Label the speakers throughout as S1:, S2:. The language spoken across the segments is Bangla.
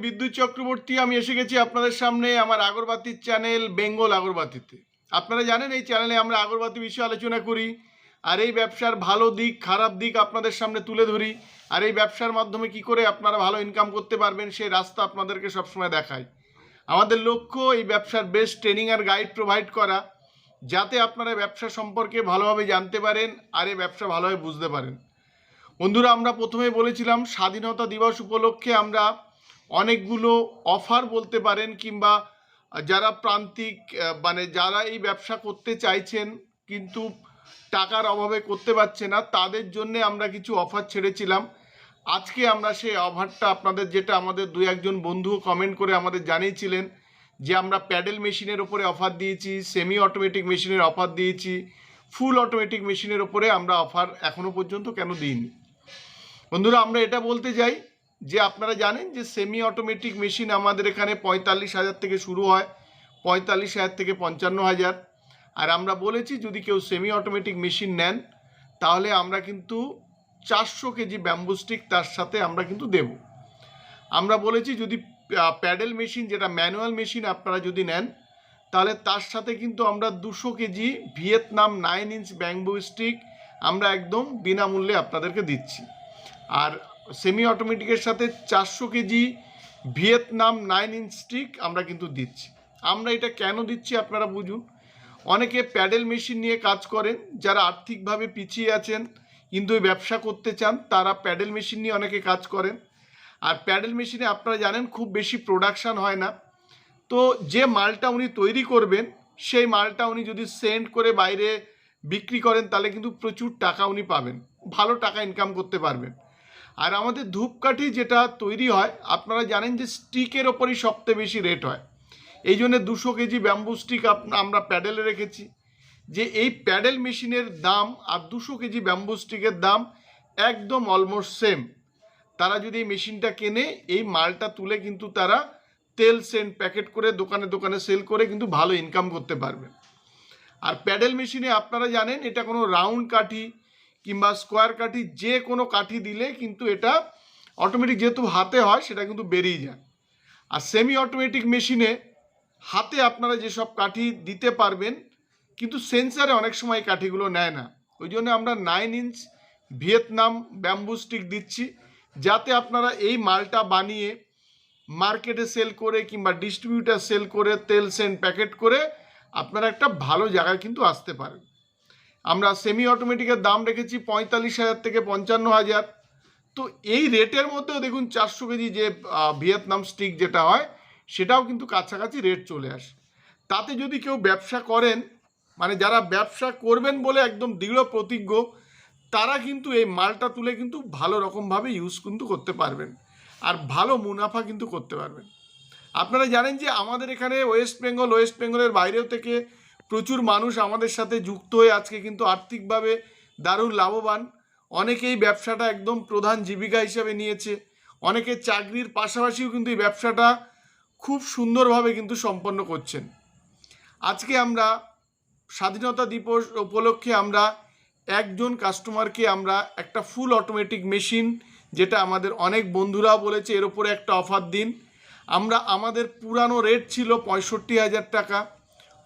S1: বিদ্যুৎ চক্রবর্তী। আমি এসে গেছি আপনাদের সামনে আমার আগরবাতির চ্যানেল বেঙ্গল আগরবাতিতে। আপনারা জানেন এই চ্যানেলে আমরা আগরবাতি বিষয়ে আলোচনা করি, আর এই ব্যবসার ভালো দিক খারাপ দিক আপনাদের সামনে তুলে ধরি, আর এই ব্যবসার মাধ্যমে কি করে আপনারা ভালো ইনকাম করতে পারবেন সেই রাস্তা আপনাদেরকে সবসময় দেখাই। আমাদের লক্ষ্য এই ব্যবসার বেস্ট ট্রেনিং আর গাইড প্রোভাইড করা, যাতে আপনারা ব্যবসা সম্পর্কে ভালোভাবে জানতে পারেন আর এই ব্যবসা ভালোভাবে বুঝতে পারেন। বন্ধুরা, আমরা প্রথমে বলেছিলাম স্বাধীনতা দিবস উপলক্ষে আমরা অনেকগুলো অফার বলতে পারেন, কিংবা যারা প্রান্তিক মানে যারা এই ব্যবসা করতে চাইছেন কিন্তু টাকার অভাবে করতে পারছে না, তাদের জন্য আমরা কিছু অফার ছেড়েছিলাম। আজকে আমরা সেই অফারটা আপনাদের, যেটা আমাদের দু একজন বন্ধু কমেন্ট করে আমাদের জানিয়েছিলেন যে আমরা প্যাডেল মেশিনের ওপরে অফার দিয়েছি, সেমি অটোমেটিক মেশিনের অফার দিয়েছি, ফুল অটোমেটিক মেশিনের ওপরে আমরা অফার এখনও পর্যন্ত কেন দিইনি। বন্ধুরা, আমরা এটা বলতে চাই যে আপনারা জানেন যে সেমি অটোমেটিক মেশিন আমাদের এখানে 45,000 থেকে শুরু হয়, 45,000 থেকে 55,000। আর আমরা বলেছি যদি কেউ সেমি অটোমেটিক মেশিন নেন তাহলে আমরা কিন্তু 400 কেজি ব্যাম্বু স্টিক তার সাথে আমরা কিন্তু দেব। আমরা বলেছি যদি প্যাডেল মেশিন, যেটা ম্যানুয়াল মেশিন, আপনারা যদি নেন তাহলে তার সাথে কিন্তু আমরা 200 KG Vietnam 9 inch bamboo stick আমরা একদম বিনামূল্যে আপনাদেরকে দিচ্ছি। আর সেমি অটোমেটিকের সাথে 400 কেজি ভিয়েতনাম 9 ইঞ্চ স্টিক আমরা কিন্তু দিচ্ছি। আমরা এটা কেন দিচ্ছি আপনারা বুঝুন। অনেকে প্যাডেল মেশিন নিয়ে কাজ করেন, যারা আর্থিকভাবে পিছিয়ে আছেন কিন্তু এই ব্যবসা করতে চান, তারা প্যাডেল মেশিন নিয়ে অনেকে কাজ করেন। আর প্যাডেল মেশিনে আপনারা জানেন খুব বেশি প্রোডাকশান হয় না। তো যে মালটা উনি তৈরি করবেন সেই মালটা উনি যদি সেন্ড করে বাইরে বিক্রি করেন তাহলে কিন্তু প্রচুর টাকা উনি পাবেন, ভালো টাকা ইনকাম করতে পারবেন। আর আমাদের ধূপকাঠি যেটা তৈরি হয় আপনারা জানেন যে স্টিকের ওপরই সবচেয়ে বেশি রেট হয়। এই জন্য 200 কেজি ব্যাম্বু স্টিক আমরা প্যাডেলে রেখেছি, যে এই প্যাডেল মেশিনের দাম আর 200 কেজি ব্যাম্বু স্টিকের দাম একদম অলমোস্ট সেম। তারা যদি এই মেশিনটা কেনে এই মালটা তুলে কিন্তু তারা তেল সেন্ট প্যাকেট করে দোকানে দোকানে সেল করে কিন্তু ভালো ইনকাম করতে পারবে। আর প্যাডেল মেশিনে আপনারা জানেন এটা কোনো রাউন্ড কাঠি কিংবা স্কোয়ার কাঠি, যে কোনো কাঠি দিলে কিন্তু এটা অটোমেটিক, যেহেতু হাতে হয় সেটা কিন্তু বেরিয়ে যায়। আর সেমি অটোমেটিক মেশিনে হাতে আপনারা যেসব কাঠি দিতে পারবেন কিন্তু সেন্সারে অনেক সময় কাঠিগুলো নেয় না। ওই জন্য আমরা 9 ইঞ্চ ভিয়েতনাম ব্যাম্বু স্টিক দিচ্ছি, যাতে আপনারা এই মালটা বানিয়ে মার্কেটে সেল করে কিংবা ডিস্ট্রিবিউটার সেল করে তেল সেন্ট প্যাকেট করে আপনারা একটা ভালো জায়গায় কিন্তু আসতে পারেন। আমরা সেমি অটোমেটিকের দাম রেখেছি 45,000 থেকে 55,000। তো এই রেটের মধ্যেও দেখুন 400 কেজি যে ভিয়েতনাম স্টিক যেটা হয় সেটাও কিন্তু কাছাকাছি রেট চলে আসে। তাতে যদি কেউ ব্যবসা করেন, মানে যারা ব্যবসা করবেন বলে একদম দৃঢ় প্রতিজ্ঞ, তারা কিন্তু এই মালটা তুলে কিন্তু ভালো রকমভাবে ইউজ কিন্তু করতে পারবেন আর ভালো মুনাফা কিন্তু করতে পারবেন। আপনারা জানেন যে আমাদের এখানে ওয়েস্ট বেঙ্গলের বাইরেও থেকে প্রচুর মানুষ আমাদের সাথে যুক্ত হয়ে আজকে কিন্তু আর্থিকভাবে দারুণ লাভবান। অনেকেই ব্যবসাটা একদম প্রধান জীবিকা হিসাবে নিয়েছে, অনেকে চাকরির পাশাপাশিও কিন্তু এই ব্যবসাটা খুব সুন্দরভাবে কিন্তু সম্পন্ন করছেন। আজকে আমরা স্বাধীনতা দিবস উপলক্ষে আমরা একজন কাস্টমারকে আমরা একটা ফুল অটোমেটিক মেশিন, যেটা আমাদের অনেক বন্ধুরাও বলেছে এর ওপরে একটা অফার দিন। আমরা আমাদের পুরানো রেট ছিল 65,000 টাকা,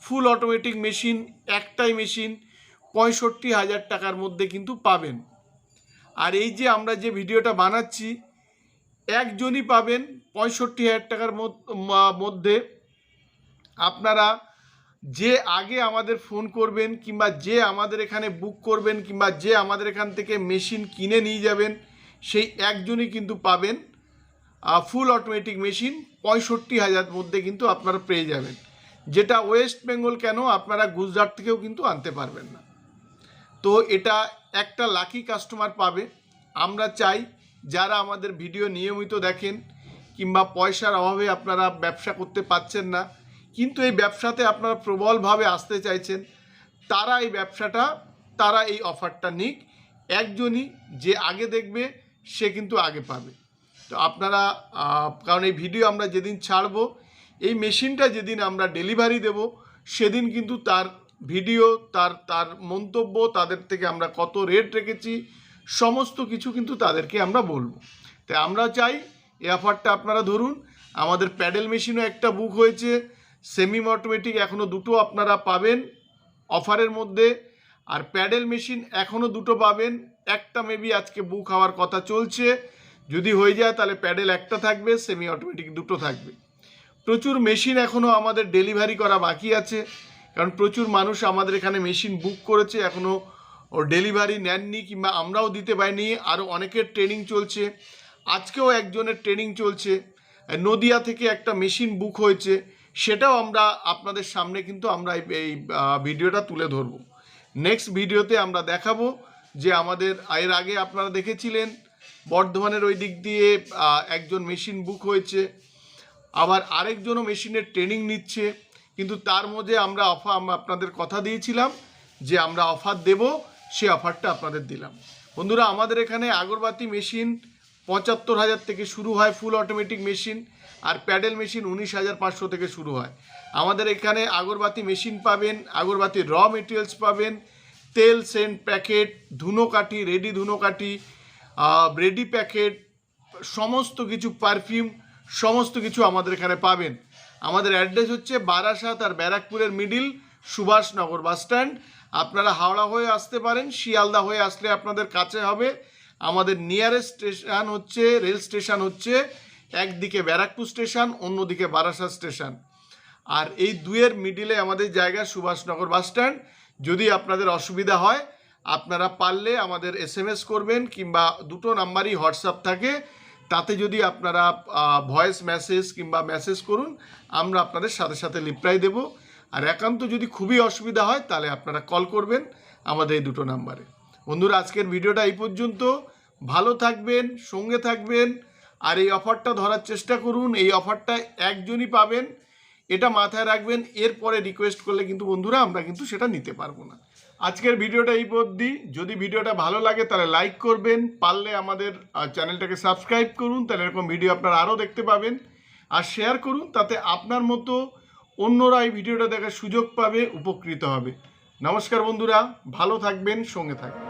S1: ফুল অটোমেটিক মেশিন একটাই মেশিন 65,000 টাকার মধ্যে কিন্তু পাবেন। আর এই যে আমরা যে ভিডিওটা বানাচ্ছি একজনই পাবেন 65,000 টাকার মধ্যে। আপনারা যে আগে আমাদের ফোন করবেন কিংবা যে আমাদের এখানে বুক করবেন কিংবা যে আমাদের এখান থেকে মেশিন কিনে নিয়ে যাবেন সেই একজনই কিন্তু পাবেন ফুল অটোমেটিক মেশিন 65,000 মধ্যে কিন্তু আপনারা পেয়ে যাবেন, যেটা ওয়েস্ট বেঙ্গল কেন আপনারা গুজরাট থেকেও কিন্তু আনতে পারবেন না। তো এটা একটা লাকি কাস্টমার পাবে। আমরা চাই যারা আমাদের ভিডিও নিয়মিত দেখেন কিংবা পয়সার অভাবে আপনারা ব্যবসা করতে পারছেন না কিন্তু এই ব্যবসাতে আপনারা প্রবলভাবে আসতে চাইছেন, তারা এই অফারটা নিক। একজনই যে আগে দেখবে সে কিন্তু আগে পাবে। তো আপনারা, কারণ এই ভিডিও আমরা যেদিন ছাড়বো, এই মেশিনটা যেদিন আমরা ডেলিভারি দেব সেদিন কিন্তু তার ভিডিও, তার মন্তব্য, তাদের থেকে আমরা কত রেট রেখেছি সমস্ত কিছু কিন্তু তাদেরকে আমরা বলবো। তাই আমরা চাই এই অফারটা আপনারা ধরুন। আমাদের প্যাডেল মেশিনও একটা বুক হয়েছে, সেমি অটোমেটিক এখনও দুটো আপনারা পাবেন অফারের মধ্যে, আর প্যাডেল মেশিন এখনও দুটো পাবেন, একটা মেবি আজকে বুক হওয়ার কথা চলছে, যদি হয়ে যায় তাহলে প্যাডেল একটা থাকবে, সেমি অটোমেটিক দুটো থাকবে। প্রচুর মেশিন এখনও আমাদের ডেলিভারি করা বাকি আছে, কারণ প্রচুর মানুষ আমাদের এখানে মেশিন বুক করেছে, এখনও ডেলিভারি নেননি কিংবা আমরাও দিতে পারিনি। আরও অনেকের ট্রেনিং চলছে, আজকেও একজনের ট্রেনিং চলছে, নদিয়া থেকে একটা মেশিন বুক হয়েছে, সেটাও আমরা আপনাদের সামনে কিন্তু আমরা এই ভিডিওটা তুলে ধরব। নেক্সট ভিডিওতে আমরা দেখাবো যে আমাদের এর আগে আপনারা দেখেছিলেন বর্ধমানের ওই দিক দিয়ে একজন মেশিন বুক হয়েছে, আবার আরেকজনও মেশিনের ট্রেনিং নিচ্ছে, কিন্তু তার মধ্যে আমরা আপনাদের কথা দিয়েছিলাম যে আমরা অফার দেব, সে অফারটা আপনাদের দিলাম। বন্ধুরা, আমাদের এখানে আগরবাতি মেশিন ৭৫,০০০ থেকে শুরু হয় ফুল অটোমেটিক মেশিন, আর প্যাডেল মেশিন ১৯,৫০০ থেকে শুরু হয়। আমাদের এখানে আগরবাতি মেশিন পাবেন, আগরবাতির র মেটেরিয়ালস পাবেন, তেল, সেন্ট প্যাকেট, ধুনোকাঠি, রেডি ধুনোকাঠি, রেডি প্যাকেট, সমস্ত কিছু পারফিউম, সমস্ত কিছু আমাদের এখানে পাবেন। আমাদের অ্যাড্রেস হচ্ছে বারাসাত আর ব্যারাকপুরের মিডিল, সুভাষনগর বাস স্ট্যান্ড। আপনারা হাওড়া হয়ে আসতে পারেন, শিয়ালদা হয়ে আসলে আপনাদের কাছে হবে। আমাদের নিয়ারেস্ট স্টেশন হচ্ছে রেল স্টেশন হচ্ছে একদিকে ব্যারাকপুর স্টেশন, অন্যদিকে বারাসাত স্টেশন, আর এই দুয়ের মিডিলে আমাদের জায়গা সুভাষনগর বাস স্ট্যান্ড। যদি আপনাদের অসুবিধা হয় আপনারা পারলে আমাদের SMS করবেন, কিংবা দুটো নাম্বারই হোয়াটসঅ্যাপ থাকে, তাতে যদি আপনারা ভয়েস মেসেজ কিংবা মেসেজ করুন, আমরা আপনাদের সাথে সাথে রিপ্লাই দেব। আর একান্ত যদি খুবই অসুবিধা হয় তাহলে আপনারা কল করবেন আমাদের এই দুটো নাম্বারে। বন্ধুরা, আজকের ভিডিওটা এই পর্যন্ত। ভালো থাকবেন, সঙ্গে থাকবেন, আর এই অফারটা ধরার চেষ্টা করুন। এই অফারটা একজনই পাবেন, এটা মাথায় রাখবেন। এরপরে রিকোয়েস্ট করলে কিন্তু বন্ধুরা আমরা কিন্তু সেটা নিতে পারবো না। আজকের ভিডিওটা এই অবধি। যদি ভিডিওটা ভালো লাগে তাহলে লাইক করবেন, পারলে আমাদের চ্যানেলটাকে সাবস্ক্রাইব করুন, তাহলে এরকম ভিডিও আপনারা আরও দেখতে পাবেন। আর শেয়ার করুন, তাতে আপনার মতো অন্যরা এই ভিডিওটা দেখার সুযোগ পাবে, উপকৃত হবে। নমস্কার বন্ধুরা, ভালো থাকবেন, সঙ্গে থাকবেন।